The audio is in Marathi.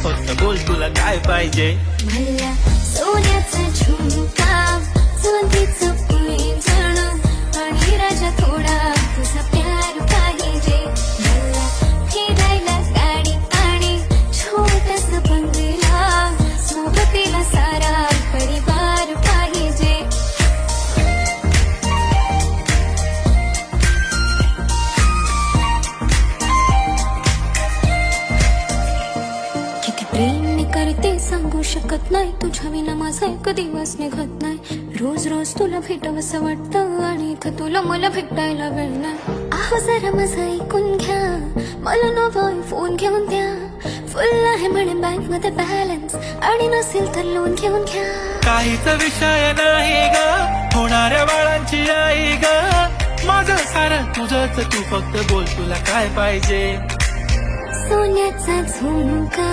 फक्त बोल तुला काय पाहिजे. भल्या सोन्याचा झुमका चांदीचं पैंजण आणि राजा थोडा तुझा प्यार पाहिजे. भल्या फिरायला गाडी आणि छोटास बंगला सोबतीला सारा परिवार पाहिजे. किती प्रेम करते सांगू शकत नाही, तुझ्या विना माझा एक दिवस निघत नाही. रोज रोज तुला भेटावंसं वाटतं आणि इथं तुला मला भेटायला वेळ नाही. आहो जरा माझं ऐकून घ्या, मला नवा फोन घेऊन द्या. फुल आहे म्हणे बँक मध्ये बॅलन्स आणि नसेल तर लोन घेऊन घ्या. काहीच विषय नाही ग, होणाऱ्या बाळांची आई ग. माझं सारं तुझंच, तू फक्त बोल तुला काय पाहिजे. सोन्याचा झुमका